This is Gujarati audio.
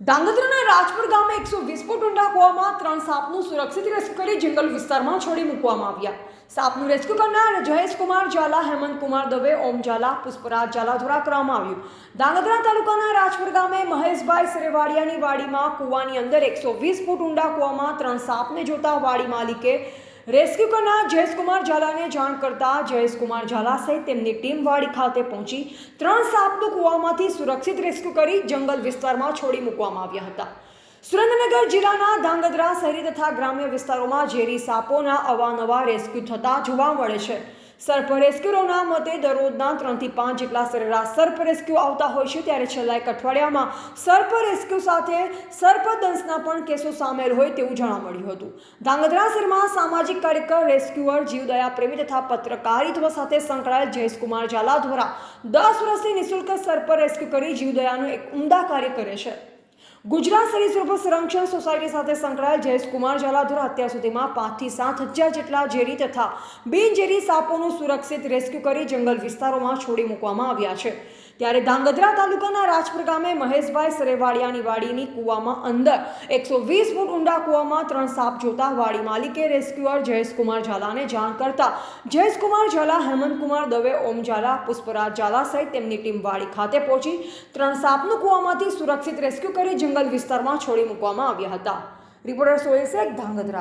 ધાંગધ્રાના રાજપુર ગામે 120 ફૂટ ઊંડા કૂવામાં 3 સાપનું સુરક્ષિત રેસ્ક્યુ કરી જંગલ વિસ્તારમાં છોડી મૂકવામાં આવ્યા. સાપનું રેસ્ક્યુ કરનાર જયેશકુમાર ઝાલા, હેમંતકુમાર દવે, ઓમ ઝાલા, પુષ્પરાજ ઝાલા દ્વારા કરવામાં આવ્યું. ધાંગધ્રા તાલુકાના રાજપુર ગામે મહેશભાઈ સરેવાડિયાની વાડીમાં કૂવાની અંદર 120 ફૂટ ઊંડા કૂવામાં 3 સાપને જોતા વાડી માલિકે રેસ્ક્યુ કરનાર જયેશકુમાર ઝાલાને જાણ કરતા જયેશકુમાર ઝાલા સહિત તેમની ટીમ વાડી ખાતે પહોંચી 3 સાપનું કૂવામાંથી સુરક્ષિત રેસ્ક્યુ કરી જંગલ વિસ્તારમાં છોડી મૂકવામાં આવ્યા હતા. સુરેન્દ્રનગર જિલ્લાના ધાંગધ્રા શહેરી તથા ગ્રામ્ય વિસ્તારોમાં ઝેરી સાપોના અવારનવાર રેસ્ક્યુ થતા જોવા મળે છે. સર્પ રેસ્ક્યુરોના મતે દરરોજના 3 થી 5 જેટલા સરેરાશ સર્પ રેસ્ક્યુ આવતા હોય છે, ત્યારે છેલ્લા એક અઠવાડિયામાં સર્પ રેસ્ક્યુ સાથે સર્પદંશના પણ કેસો સામેલ હોય તેવું જાણવા મળ્યું હતું. ધાંગધ્રા શહેરમાં સામાજિક કાર્યકર, રેસ્ક્યુઅર, જીવદયા પ્રેમી તથા પત્રકારિત્વ સાથે સંકળાયેલ જયેશકુમાર ઝાલા દ્વારા 10 વર્ષથી નિઃશુલ્ક સર્પ રેસ્ક્યુ કરી જીવદયાનું એક ઉમદા કાર્ય કરે છે. ગુજરાત સરીસૃપ સંરક્ષણ સોસાયટી સાથે સંકળાયેલ જયેશકુમાર ઝાલા દ્વારા અત્યાર સુધીમાં 5 થી 7 હજાર જેટલા ઝેરી તથા બિનઝેરી સાપોનું સુરક્ષિત રેસ્ક્યુ કરી જંગલ વિસ્તારોમાં છોડી મૂકવામાં આવ્યા છે. ત્યારે ધાંગધ્રા તાલુકાના રાજપુર ગામે મહેશભાઈ સરેવાડિયાની વાડીની કૂવામાં અંદર 120 ફૂટ ઊંડા કૂવામાં 3 સાપ જોતા વાડી માલિકે રેસ્ક્યુઅર જયેશકુમાર ઝાલાને જાણ કરતા જયેશકુમાર ઝાલા, હેમંતકુમાર દવે, ઓમ ઝાલા, પુષ્પરાજ ઝાલા સહિત તેમની ટીમ વાડી ખાતે પહોંચી 3 સાપનું કૂવામાંથી સુરક્ષિત રેસ્ક્યુ કરી જંગલ વિસ્તારમાં છોડી મૂકવામાં આવ્યા હતા. રિપોર્ટર સોહેલ શેખ, ધાંગધ્રા.